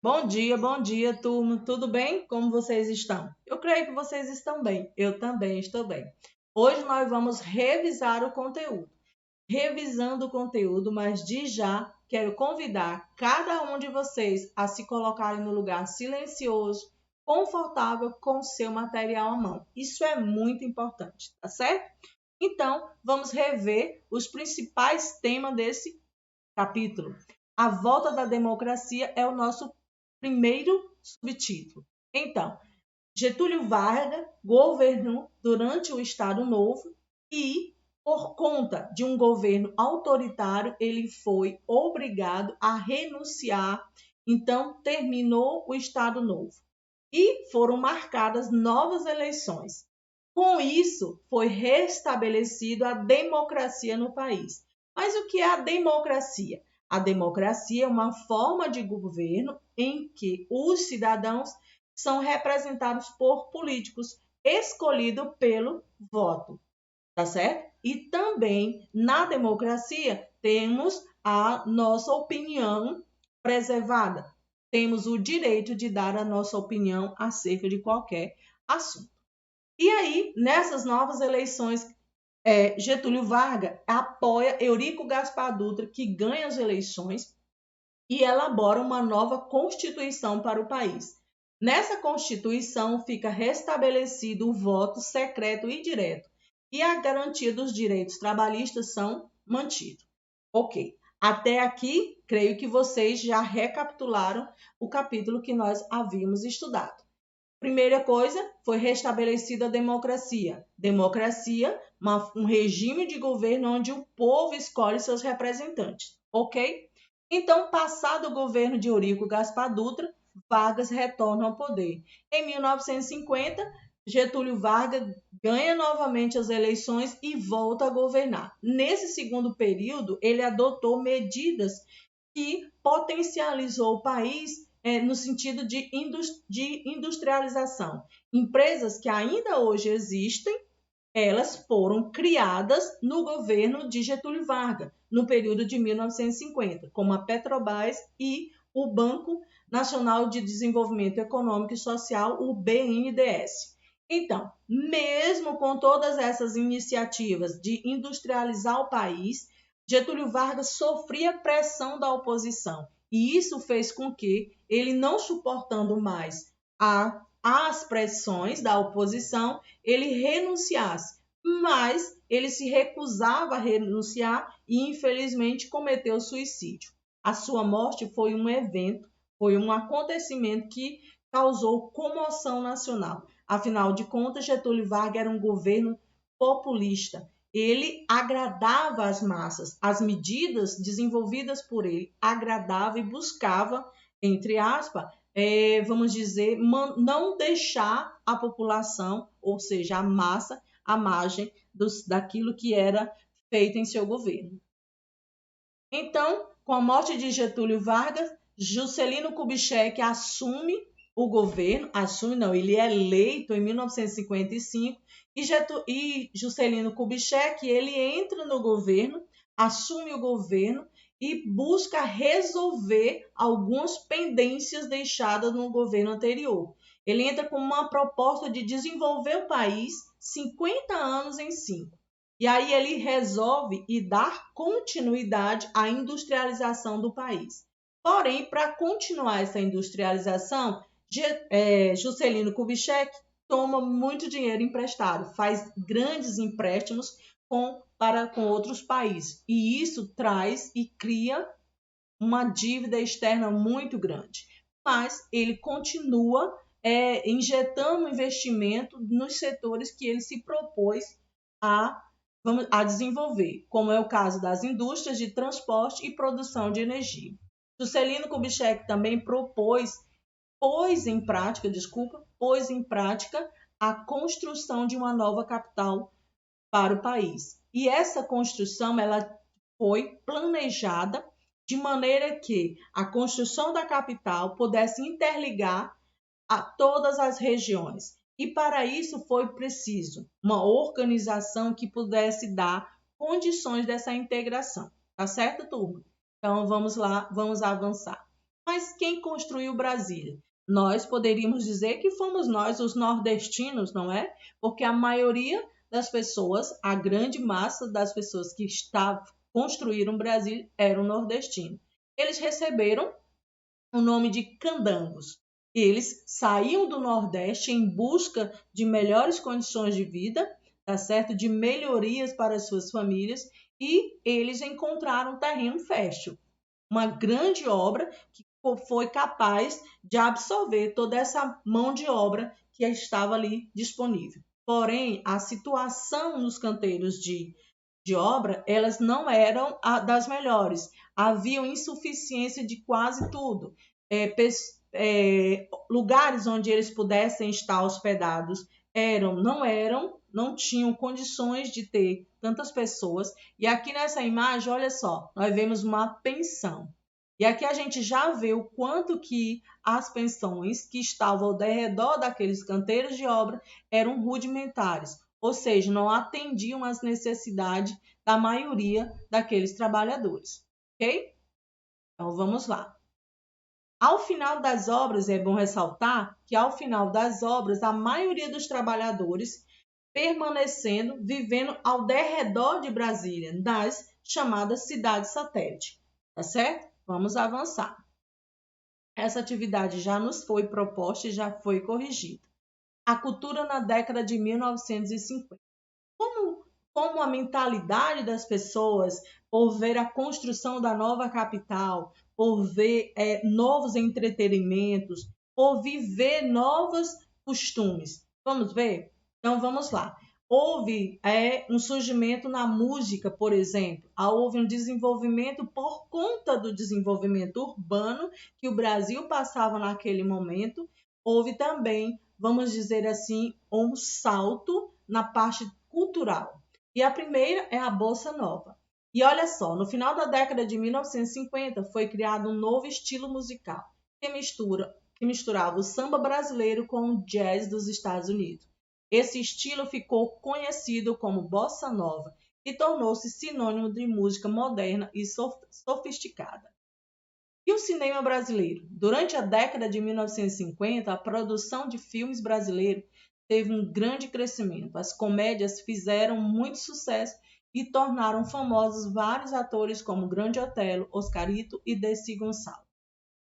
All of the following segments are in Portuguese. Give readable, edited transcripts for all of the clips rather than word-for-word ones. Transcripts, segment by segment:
Bom dia, turma. Tudo bem? Como vocês estão? Eu creio que vocês estão bem. Eu também estou bem. Hoje nós vamos revisar o conteúdo. Revisando o conteúdo, mas de já quero convidar cada um de vocês a se colocarem no lugar silencioso, confortável com o seu material à mão. Isso é muito importante, tá certo? Então, vamos rever os principais temas desse capítulo. A volta da democracia é o nosso primeiro subtítulo. Então, Getúlio Vargas governou durante o Estado Novo e, por conta de um governo autoritário, ele foi obrigado a renunciar. Então, terminou o Estado Novo e foram marcadas novas eleições. Com isso, foi restabelecida a democracia no país. Mas o que é a democracia? A democracia é uma forma de governo em que os cidadãos são representados por políticos escolhidos pelo voto, tá certo? E também na democracia temos a nossa opinião preservada. Temos o direito de dar a nossa opinião acerca de qualquer assunto. E aí, nessas novas eleições, Getúlio Vargas apoia Eurico Gaspar Dutra, que ganha as eleições, e elabora uma nova Constituição para o país. Nessa Constituição fica restabelecido o voto secreto e direto, e a garantia dos direitos trabalhistas são mantidos. Ok, até aqui, creio que vocês já recapitularam o capítulo que nós havíamos estudado. Primeira coisa, foi restabelecida a democracia. Democracia, um regime de governo onde o povo escolhe seus representantes, ok? Então, passado o governo de Eurico Gaspar Dutra, Vargas retorna ao poder. Em 1950, Getúlio Vargas ganha novamente as eleições e volta a governar. Nesse segundo período, ele adotou medidas que potencializou o país no sentido de industrialização. Empresas que ainda hoje existem, elas foram criadas no governo de Getúlio Vargas, no período de 1950, como a Petrobras e o Banco Nacional de Desenvolvimento Econômico e Social, o BNDES. Então, mesmo com todas essas iniciativas de industrializar o país, Getúlio Vargas sofria pressão da oposição, e isso fez com que ele, não suportando mais as pressões da oposição, ele renunciasse, mas ele se recusava a renunciar e, infelizmente, cometeu suicídio. A sua morte foi um evento, foi um acontecimento que causou comoção nacional. Afinal de contas, Getúlio Vargas era um governo populista. Ele agradava as massas. As medidas desenvolvidas por ele agradavam e buscava, entre aspas, vamos dizer, não deixar a população, ou seja, a massa, à margem daquilo que era feito em seu governo. Então, com a morte de Getúlio Vargas, Juscelino Kubitschek assume o governo, ele é eleito em 1955, e Juscelino Kubitschek, ele entra no governo, assume o governo e busca resolver algumas pendências deixadas no governo anterior. Ele entra com uma proposta de desenvolver o país 50 anos em 5. E aí ele resolve e dar continuidade à industrialização do país. Porém, para continuar essa industrialização, Juscelino Kubitschek toma muito dinheiro emprestado, faz grandes empréstimos com outros países. E isso traz e cria uma dívida externa muito grande. Mas ele continua injetando investimento nos setores que ele se propôs a desenvolver, como é o caso das indústrias de transporte e produção de energia. Juscelino Kubitschek também pôs em prática a construção de uma nova capital para o país. E essa construção ela foi planejada de maneira que a construção da capital pudesse interligar a todas as regiões. E para isso foi preciso uma organização que pudesse dar condições dessa integração. Tá certo, turma? Então vamos lá, vamos avançar. Mas quem construiu Brasília? Nós poderíamos dizer que fomos nós, os nordestinos, não é? Porque a maioria das pessoas, a grande massa das pessoas que construíram Brasília eram nordestinos. Eles receberam o nome de candangos. Eles saíam do Nordeste em busca de melhores condições de vida, tá certo? De melhorias para as suas famílias, e eles encontraram terreno fértil, uma grande obra que foi capaz de absorver toda essa mão de obra que estava ali disponível. Porém, a situação nos canteiros de obra, elas não eram das melhores. Havia insuficiência de quase tudo. Lugares onde eles pudessem estar hospedados não tinham condições de ter tantas pessoas. E aqui nessa imagem, olha só, nós vemos uma pensão. E aqui a gente já vê o quanto que as pensões que estavam ao redor daqueles canteiros de obra eram rudimentares, ou seja, não atendiam às necessidades da maioria daqueles trabalhadores, ok? Então vamos lá. Ao final das obras, é bom ressaltar que ao final das obras, a maioria dos trabalhadores permanecendo, vivendo ao derredor de Brasília, das chamadas cidades satélite, tá certo? Vamos avançar. Essa atividade já nos foi proposta e já foi corrigida. A cultura na década de 1950. Como a mentalidade das pessoas, por ver a construção da nova capital, por ver novos entretenimentos, por viver novos costumes. Vamos ver? Então vamos lá. Houve um surgimento na música, por exemplo. Houve um desenvolvimento por conta do desenvolvimento urbano que o Brasil passava naquele momento. Houve também, vamos dizer assim, um salto na parte cultural. E a primeira é a Bossa Nova. E olha só, no final da década de 1950 foi criado um novo estilo musical que misturava o samba brasileiro com o jazz dos Estados Unidos. Esse estilo ficou conhecido como Bossa Nova e tornou-se sinônimo de música moderna e sofisticada. E o cinema brasileiro? Durante a década de 1950, a produção de filmes brasileiros teve um grande crescimento. As comédias fizeram muito sucesso e tornaram famosos vários atores como Grande Otelo, Oscarito e Desi Gonçalves.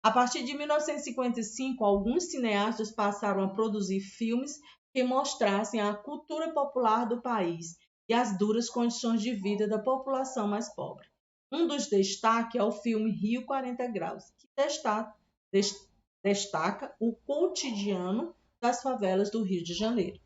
A partir de 1955, alguns cineastas passaram a produzir filmes que mostrassem a cultura popular do país e as duras condições de vida da população mais pobre. Um dos destaques é o filme Rio 40 Graus, que destaca o cotidiano das favelas do Rio de Janeiro.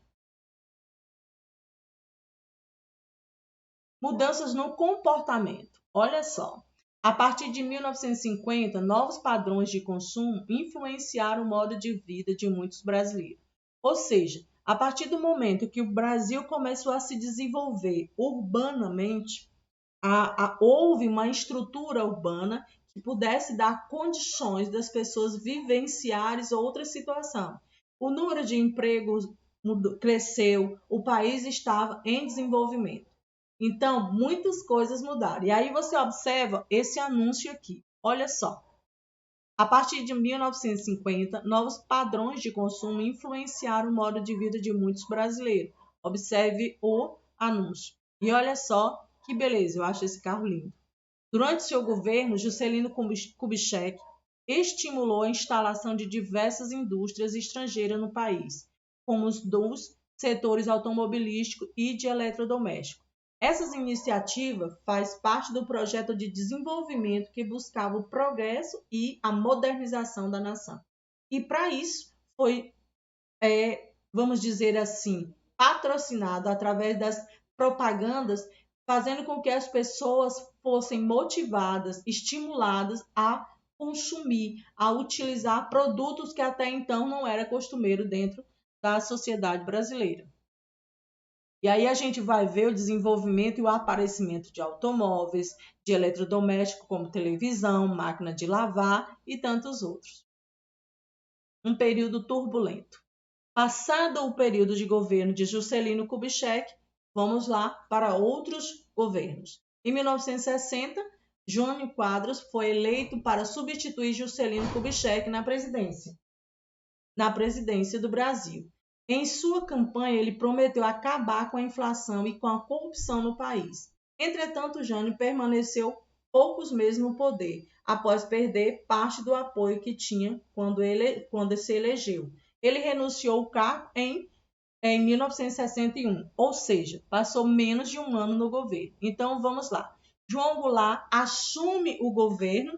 Mudanças no comportamento. Olha só, a partir de 1950, novos padrões de consumo influenciaram o modo de vida de muitos brasileiros. Ou seja, a partir do momento que o Brasil começou a se desenvolver urbanamente, houve uma estrutura urbana que pudesse dar condições das pessoas vivenciarem outra situação. O número de empregos cresceu, o país estava em desenvolvimento. Então, muitas coisas mudaram. E aí você observa esse anúncio aqui. Olha só. A partir de 1950, novos padrões de consumo influenciaram o modo de vida de muitos brasileiros. Observe o anúncio. E olha só que beleza, eu acho esse carro lindo. Durante seu governo, Juscelino Kubitschek estimulou a instalação de diversas indústrias estrangeiras no país, como os dos setores automobilístico e de eletrodoméstico. Essas iniciativas fazem parte do projeto de desenvolvimento que buscava o progresso e a modernização da nação. E para isso foi, vamos dizer assim, patrocinado através das propagandas, fazendo com que as pessoas fossem motivadas, estimuladas a consumir, a utilizar produtos que até então não era costumeiro dentro da sociedade brasileira. E aí a gente vai ver o desenvolvimento e o aparecimento de automóveis, de eletrodomésticos como televisão, máquina de lavar e tantos outros. Um período turbulento. Passado o período de governo de Juscelino Kubitschek, vamos lá para outros governos. Em 1960, Jânio Quadros foi eleito para substituir Juscelino Kubitschek na presidência do Brasil. Em sua campanha, ele prometeu acabar com a inflação e com a corrupção no país. Entretanto, Jânio permaneceu poucos meses no poder, após perder parte do apoio que tinha quando se elegeu. Ele renunciou ao cargo em 1961, ou seja, passou menos de um ano no governo. Então, vamos lá. João Goulart assume o governo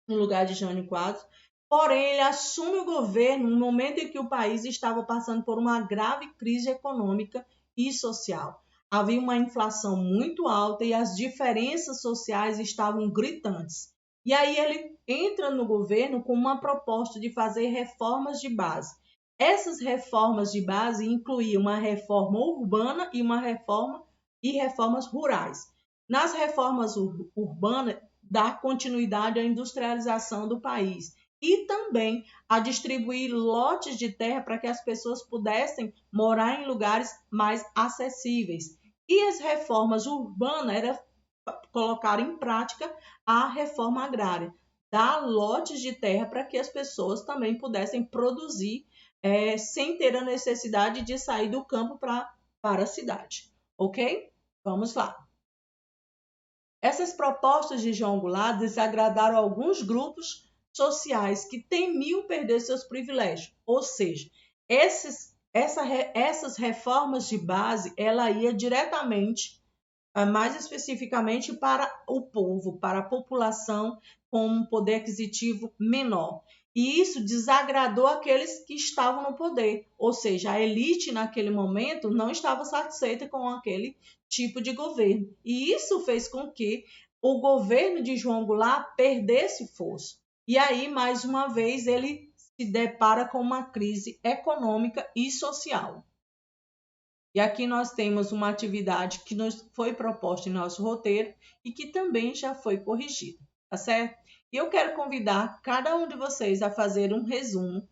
no lugar de Jânio Quadros, porém ele assume o governo no momento em que o país estava passando por uma grave crise econômica e social. Havia uma inflação muito alta e as diferenças sociais estavam gritantes. E aí ele entra no governo com uma proposta de fazer reformas de base. Essas reformas de base incluíam uma reforma urbana e reformas rurais. Nas reformas urbanas, dar continuidade à industrialização do país e também a distribuir lotes de terra para que as pessoas pudessem morar em lugares mais acessíveis. E as reformas urbanas era colocar em prática a reforma agrária, dar lotes de terra para que as pessoas também pudessem produzir sem ter a necessidade de sair do campo para a cidade. Ok? Vamos lá. Essas propostas de João Goulart desagradaram alguns grupos sociais que temiam perder seus privilégios. Ou seja, essas reformas de base, ela ia diretamente, mais especificamente para o povo, para a população com um poder aquisitivo menor. E isso desagradou aqueles que estavam no poder, ou seja, a elite naquele momento não estava satisfeita com aquele tipo de governo. E isso fez com que o governo de João Goulart perdesse força. E aí, mais uma vez, ele se depara com uma crise econômica e social. E aqui nós temos uma atividade que nos foi proposta em nosso roteiro e que também já foi corrigida, tá certo? E eu quero convidar cada um de vocês a fazer um resumo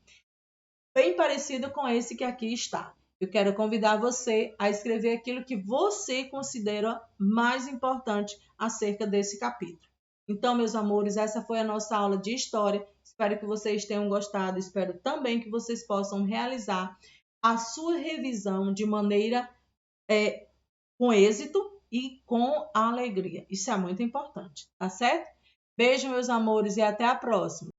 bem parecido com esse que aqui está. Eu quero convidar você a escrever aquilo que você considera mais importante acerca desse capítulo. Então, meus amores, essa foi a nossa aula de história. Espero que vocês tenham gostado. Espero também que vocês possam realizar a sua revisão de maneira com êxito e com alegria. Isso é muito importante, tá certo? Beijo, meus amores, e até a próxima.